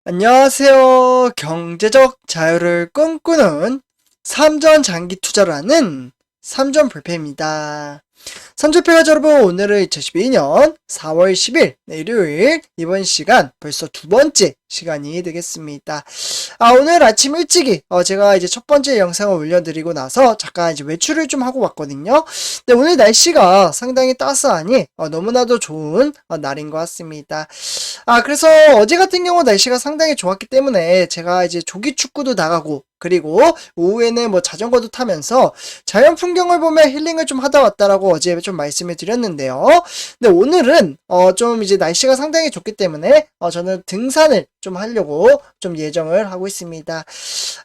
안녕하세요. 경제적 자유를 꿈꾸는 삼전 장기 투자를 하는 삼전불패입니다. 삼전불패 여러분, 오늘은 2012년 4월 10일 일요일, 이번 시간 벌써 두 번째 시간이 되겠습니다. 오늘 아침 일찍이 제가 이제 첫 번째 영상을 올려드리고 나서 잠깐 이제 외출을 좀 하고 왔거든요. 근데 오늘 날씨가 상당히 따스하니 너무나도 좋은 날인 것 같습니다. 그래서 어제 같은 경우 날씨가 상당히 좋았기 때문에 제가 이제 조기 축구도 나가고, 그리고 오후에는 뭐 자전거도 타면서 자연 풍경을 보며 힐링을 좀 하다 왔다라고 어제 좀 말씀을 드렸는데요. 근데 오늘은 좀 이제 날씨가 상당히 좋기 때문에 저는 등산을 좀 하려고 좀 예정을 하고 있습니다.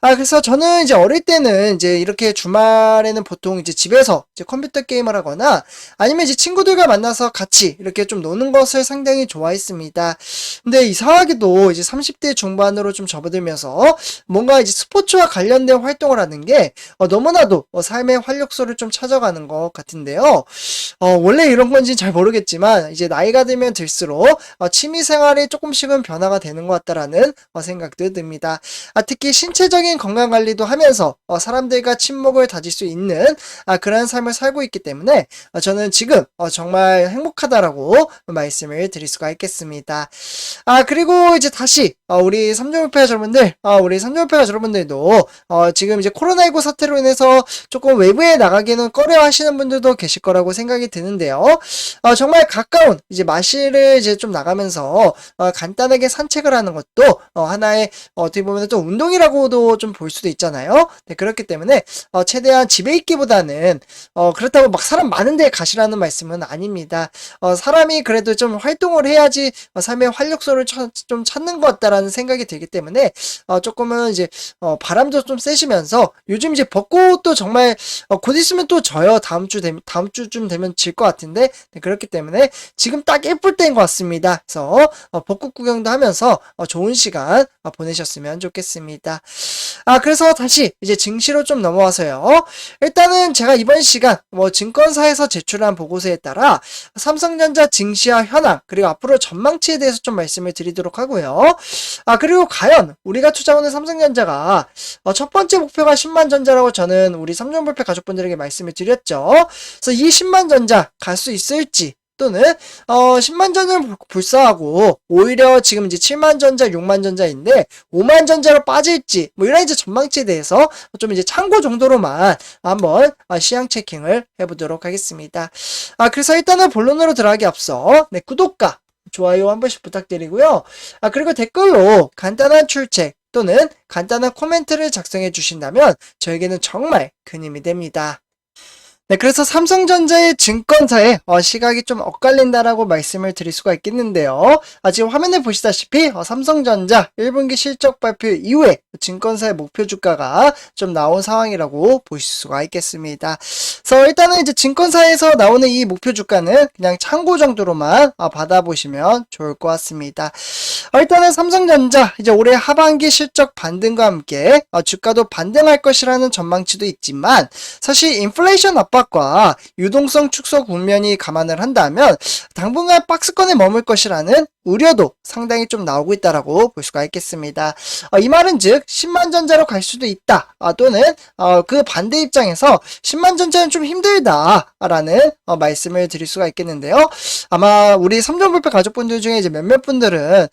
그래서 저는 이제 어릴 때는 이제 이렇게 주말에는 보통 이제 집에서 이제 컴퓨터 게임을 하거나 아니면 이제 친구들과 만나서 같이 이렇게 좀 노는 것을 상당히 좋아했습니다. 근데 이상하게도 이제 30대 중반으로 좀 접어들면서 뭔가 이제 스포츠와 관련된 활동을 하는 게 너무나도 삶의 활력소를 좀 찾아가는 것 같은데요. 원래 이런 건지 잘 모르겠지만 이제 나이가 들면 들수록 취미 생활이 조금씩은 변화가 되는 것 같다라는 생각도 듭니다. 특히 신체적인 건강 관리도 하면서 사람들과 친목을 다질 수 있는 그런 삶을 살고 있기 때문에 저는 지금 정말 행복하다라고 말씀을 드릴 수가 있겠습니다. 그리고 이제 다시 우리 삼전불패 여러분들도 지금 이제 코로나19 사태로 인해서 조금 외부에 나가기는 꺼려 하시는 분들도 계실 거라고 생각이 드는데요. 정말 가까운 이제 마실을 이제 좀 나가면서 간단하게 산책을 하는 것도 하나의 어떻게 보면 또 운동이라고도 좀 볼 수도 있잖아요. 네, 그렇기 때문에 최대한 집에 있기보다는 그렇다고 막 사람 많은 데 가시라는 말씀은 아닙니다. 사람이 그래도 좀 활동을 해야지 삶의 활력소를 좀 찾는 것 같다라는 생각이 들기 때문에 조금은 이제 바람도 좀 쐬시면서, 요즘 이제 벚꽃도 정말 곧 있으면 또 져요. 다음 주쯤 되면 질 것 같은데, 네, 그렇기 때문에 지금 딱 예쁠 때인 것 같습니다. 그래서 벚꽃 구경도 하면서 좋은 시간 보내셨으면 좋겠습니다. 그래서 다시 이제 증시로 좀 넘어와서요. 일단은 제가 이번 시간 증권사에서 제출한 보고서에 따라 삼성전자 증시와 현황, 그리고 앞으로 전망치에 대해서 좀 말씀을 드리도록 하고요. 그리고 과연 우리가 투자하는 삼성전자가 첫 번째 목표가 10만 전자라고 저는 우리 삼전불패 가족분들에게 말씀을 드렸죠. 그래서 이 10만 전자 갈 수 있을지, 또는 10만 전자를 불사하고 오히려 지금 이제 7만 전자, 6만 전자인데 5만 전자로 빠질지, 뭐 이런 이제 전망치에 대해서 좀 이제 참고 정도로만 한번 시향 체킹을 해보도록 하겠습니다. 그래서 일단은 본론으로 들어가기 앞서 구독과 좋아요 한 번씩 부탁드리고요. 그리고 댓글로 간단한 출첵 또는 간단한 코멘트를 작성해 주신다면 저에게는 정말 큰 힘이 됩니다. 네, 그래서 삼성전자의 증권사의 시각이 좀 엇갈린다라고 말씀을 드릴 수가 있겠는데요. 지금 화면에 보시다시피 삼성전자 1분기 실적 발표 이후에 증권사의 목표 주가가 좀 나온 상황이라고 보실 수가 있겠습니다. 그래서 일단은 이제 증권사에서 나오는 이 목표 주가는 그냥 참고 정도로만 받아보시면 좋을 것 같습니다. 일단은 삼성전자 이제 올해 하반기 실적 반등과 함께 주가도 반등할 것이라는 전망치도 있지만, 사실 인플레이션 압박과 유동성 축소 국면이 감안을 한다면 당분간 박스권에 머물 것이라는 우려도 상당히 좀 나오고 있다라고 볼 수가 있겠습니다. 이 말은 즉 10만 전자로 갈 수도 있다, 또는 그 반대 입장에서 10만 전자는 좀 힘들다라는 말씀을 드릴 수가 있겠는데요. 아마 우리 삼전불패 가족분들 중에 이제 몇몇 분들은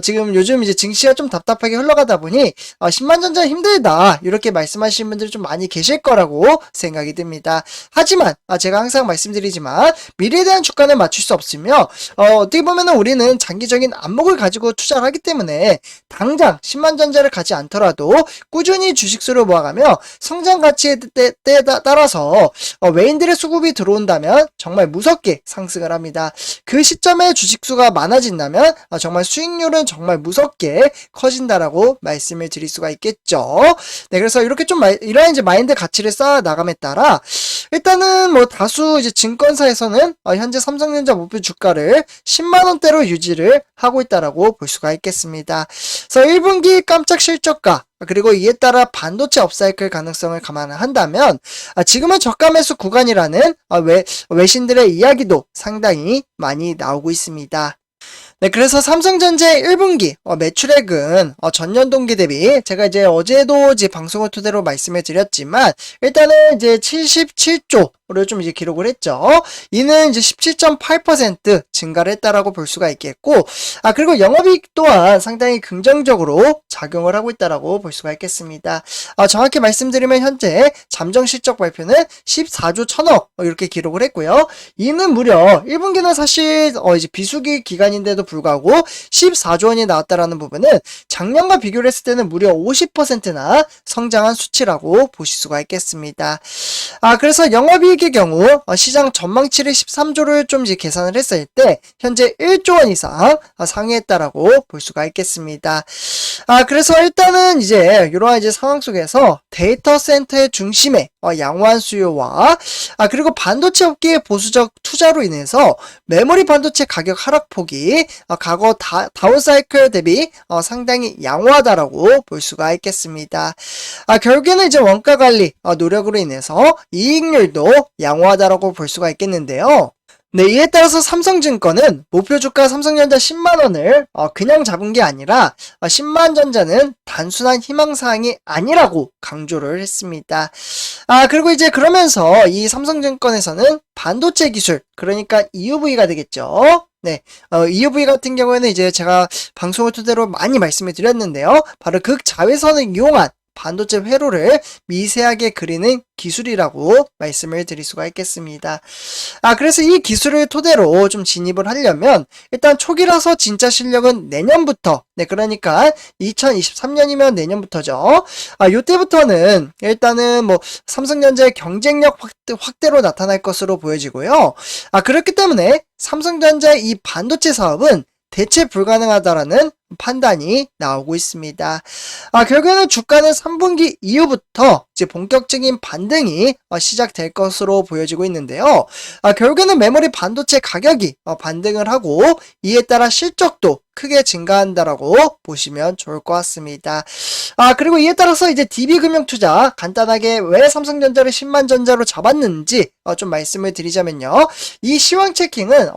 지금 요즘 이제 증시가 좀 답답하게 흘러가다 보니 10만 전자는 힘들다 이렇게 말씀하시는 분들이 좀 많이 계실 거라고 생각이 듭니다. 하지만 제가 항상 말씀드리지만 미래에 대한 주가는 맞출 수 없으며 어떻게 보면은 우리는 장기적인 안목을 가지고 투자를 하기 때문에 당장 10만 전자를 가지 않더라도 꾸준히 주식수를 모아가며 성장 가치에 따라서 외인들의 수급이 들어온다면 정말 무섭게 상승을 합니다. 그 시점에 주식수가 많아진다면 정말 수익률은 정말 무섭게 커진다라고 말씀을 드릴 수가 있겠죠. 네, 그래서 이렇게 좀 이러한 이제 마인드 가치를 쌓아 나감에 따라 일단은 뭐 다수 이제 증권사에서는 현재 삼성전자 목표 주가를 10만 원대로 유지를 하고 있다라고 볼 수가 있겠습니다. 그래서 1분기 깜짝 실적과 그리고 이에 따라 반도체 업사이클 가능성을 감안한다면 지금은 저가 매수 구간이라는 외신들의 이야기도 상당히 많이 나오고 있습니다. 네, 그래서 삼성전자의 1분기 매출액은 전년 동기 대비 제가 이제 어제도 이제 방송을 토대로 말씀을 드렸지만 일단은 이제 77조를 좀 이제 기록을 했죠. 이는 이제 17.8% 증가를 했다라고 볼 수가 있겠고, 그리고 영업이익 또한 상당히 긍정적으로 작용을 하고 있다라고 볼 수가 있겠습니다. 정확히 말씀드리면 현재 잠정 실적 발표는 14조 1천억 이렇게 기록을 했고요. 이는 무려 1분기는 사실 이제 비수기 기간인데도 불구하고 14조 원이 나왔다라는 부분은 작년과 비교를 했을 때는 무려 50%나 성장한 수치라고 보실 수가 있겠습니다. 그래서 영업이익의 경우 시장 전망치를 13조를 좀 이제 계산을 했을 때 현재 1조 원 이상 상회했다라고 볼 수가 있겠습니다. 그래서 일단은 이제 이러한 이제 상황 속에서 데이터 센터의 중심에 양호한 수요와 그리고 반도체 업계의 보수적 투자로 인해서 메모리 반도체 가격 하락폭이 과거 다운사이클 대비 상당히 양호하다라고 볼 수가 있겠습니다. 결국에는 이제 원가 관리 노력으로 인해서 이익률도 양호하다라고 볼 수가 있겠는데요. 네, 이에 따라서 삼성증권은 목표 주가 삼성전자 10만원을 그냥 잡은 게 아니라 10만전자는 단순한 희망사항이 아니라고 강조를 했습니다. 그리고 이제 그러면서 이 삼성증권에서는 반도체 기술, 그러니까 EUV가 되겠죠. 네, EUV 같은 경우에는 이제 제가 방송을 토대로 많이 말씀을 드렸는데요. 바로 극자외선을 이용한 반도체 회로를 미세하게 그리는 기술이라고 말씀을 드릴 수가 있겠습니다. 그래서 이 기술을 토대로 좀 진입을 하려면 일단 초기라서 진짜 실력은 내년부터, 네, 그러니까 2023년이면 내년부터죠. 요때부터는 일단은 뭐 삼성전자의 경쟁력 확대로 나타날 것으로 보여지고요. 그렇기 때문에 삼성전자의 이 반도체 사업은 대체 불가능하다라는 판단이 나오고 있습니다. 결국에는 주가는 3분기 이후부터 이제 본격적인 반등이 시작될 것으로 보여지고 있는데요. 결국에는 메모리 반도체 가격이 반등을 하고 이에 따라 실적도 크게 증가한다라고 보시면 좋을 것 같습니다. 그리고 이에 따라서 이제 DB금융투자 간단하게 왜 삼성전자를 10만전자로 잡았는지 좀 말씀을 드리자면요. 이 시황 체킹은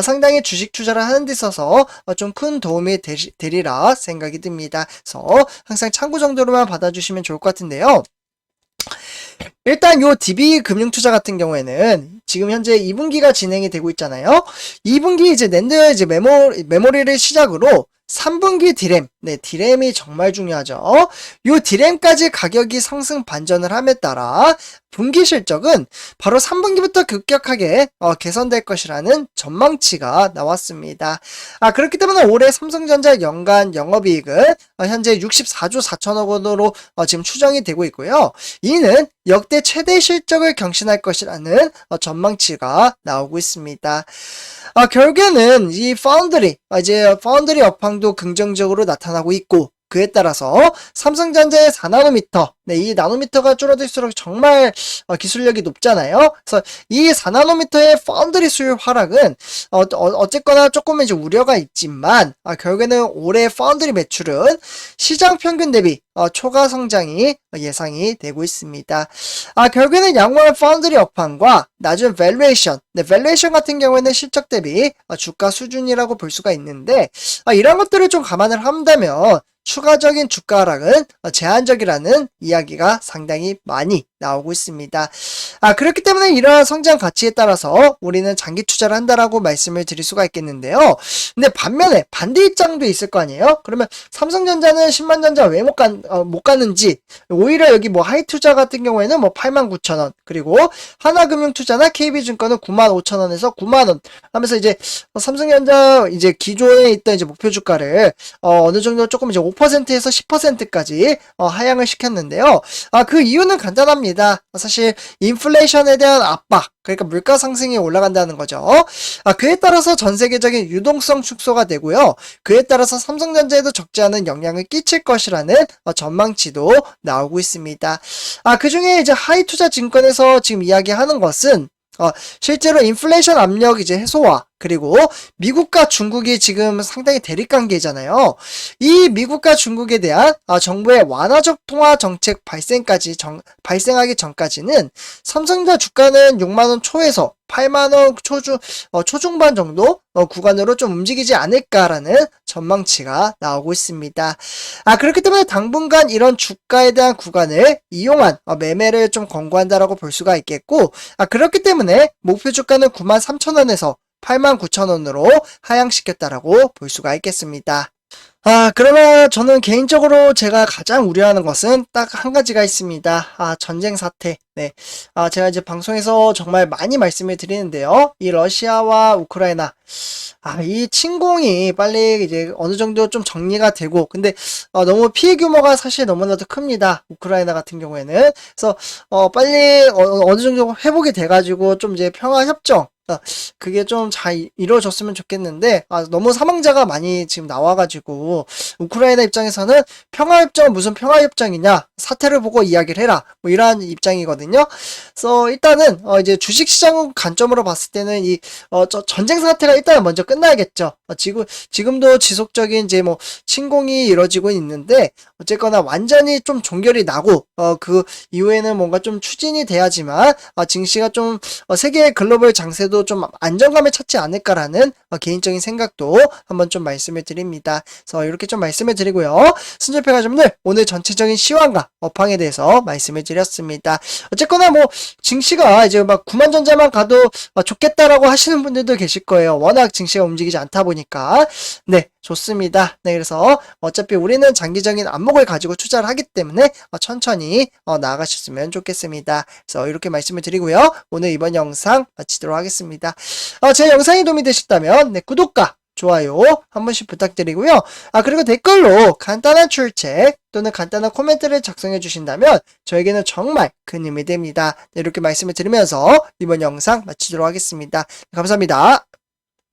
상당히 주식 투자를 하는 데 있어서 좀 큰 도움이 되리라 생각이 듭니다. 그래서 항상 참고 정도로만 받아주시면 좋을 것 같은데요. 일단 요 DB금융투자 같은 경우에는 지금 현재 2분기가 진행이 되고 있잖아요. 2분기 이제 낸드 이제 메모리를 시작으로 3분기 디램, 네, 디램이 정말 중요하죠. 요 디램까지 가격이 상승 반전을 함에 따라 분기 실적은 바로 3분기부터 급격하게 개선될 것이라는 전망치가 나왔습니다. 그렇기 때문에 올해 삼성전자 연간 영업이익은 현재 64조 4천억 원으로 지금 추정이 되고 있고요. 이는 역대 최대 실적을 경신할 것이라는 전망치가 나오고 있습니다. 결국에는 이 파운드리 업황도 긍정적으로 나타나고 있고, 그에 따라서 삼성전자의 4나노미터, 네, 이 나노미터가 줄어들수록 정말 기술력이 높잖아요. 그래서 이 4나노미터의 파운드리 수요 하락은 어쨌거나 조금 이제 우려가 있지만 결국에는 올해 파운드리 매출은 시장 평균 대비 초과 성장이 예상이 되고 있습니다. 결국에는 양호한 파운드리 업황과 낮은 밸류에이션, 네, 밸류에이션 같은 경우에는 실적 대비 주가 수준이라고 볼 수가 있는데 이런 것들을 좀 감안을 한다면 추가적인 주가 하락은 제한적이라는 이야기가 상당히 많이 나오고 있습니다. 그렇기 때문에 이러한 성장 가치에 따라서 우리는 장기 투자를 한다라고 말씀을 드릴 수가 있겠는데요. 근데 반면에 반대 입장도 있을 거 아니에요? 그러면 삼성전자는 10만전자 왜 못 가는지, 오히려 여기 뭐 하이투자 같은 경우에는 뭐 89,000원, 그리고 하나금융투자나 KB증권은 95,000원에서 9만원 하면서 이제 삼성전자 이제 기존에 있던 이제 목표 주가를 어느 정도 조금 이제 5%에서 10%까지 하향을 시켰는데요. 그 이유는 간단합니다. 사실 인플레이션에 대한 압박, 그러니까 물가 상승이 올라간다는 거죠. 그에 따라서 전 세계적인 유동성 축소가 되고요. 그에 따라서 삼성전자에도 적지 않은 영향을 끼칠 것이라는 전망치도 나오고 있습니다. 그 중에 이제 하이투자 증권에서 지금 이야기하는 것은 실제로 인플레이션 압력 이제 해소와 그리고 미국과 중국이 지금 상당히 대립 관계잖아요. 이 미국과 중국에 대한 정부의 완화적 통화 정책 발생하기 전까지는 삼성전자 주가는 6만 원 초에서 8만 원 초중반 정도 구간으로 좀 움직이지 않을까라는 전망치가 나오고 있습니다. 그렇기 때문에 당분간 이런 주가에 대한 구간을 이용한 매매를 좀 권고한다라고 볼 수가 있겠고, 그렇기 때문에 목표 주가는 9만 3천 원에서 8만 9천 원으로 하향시켰다라고 볼 수가 있겠습니다. 그러나 저는 개인적으로 제가 가장 우려하는 것은 딱 한 가지가 있습니다. 전쟁 사태. 네. 제가 이제 방송에서 정말 많이 말씀을 드리는데요. 이 러시아와 우크라이나. 이 침공이 빨리 이제 어느 정도 좀 정리가 되고, 근데, 너무 피해 규모가 사실 너무나도 큽니다. 우크라이나 같은 경우에는. 그래서, 빨리 어느 정도 회복이 돼가지고 좀 이제 평화협정, 그게 좀 잘 이루어졌으면 좋겠는데, 너무 사망자가 많이 지금 나와가지고, 우크라이나 입장에서는 평화협정은 무슨 평화협정이냐, 사태를 보고 이야기를 해라, 뭐 이러한 입장이거든요. 그래서 일단은, 이제 주식시장 관점으로 봤을 때는 전쟁 사태가 일단은 먼저 끝나야겠죠. 지금도 지속적인 이제 뭐, 침공이 이루어지고 있는데, 어쨌거나 완전히 좀 종결이 나고, 그 이후에는 뭔가 좀 추진이 돼야지만, 증시가 좀, 세계의 글로벌 장세도 좀 안정감을 찾지 않을까라는 개인적인 생각도 한번 좀 말씀을 드립니다. 그래서 이렇게 좀 말씀을 드리고요. 순접해 가족분들 오늘 전체적인 시황과 업황에 대해서 말씀을 드렸습니다. 어쨌거나 뭐 증시가 이제 막 9만 전자만 가도 좋겠다라고 하시는 분들도 계실 거예요. 워낙 증시가 움직이지 않다 보니까. 네, 좋습니다. 네, 그래서 어차피 우리는 장기적인 안목을 가지고 투자를 하기 때문에 천천히 나아가셨으면 좋겠습니다. 그래서 이렇게 말씀을 드리고요. 오늘 이번 영상 마치도록 하겠습니다. 제 영상이 도움이 되셨다면 네, 구독과 좋아요 한 번씩 부탁드리고요. 그리고 댓글로 간단한 출첵 또는 간단한 코멘트를 작성해 주신다면 저에게는 정말 큰 힘이 됩니다. 네, 이렇게 말씀을 드리면서 이번 영상 마치도록 하겠습니다. 감사합니다.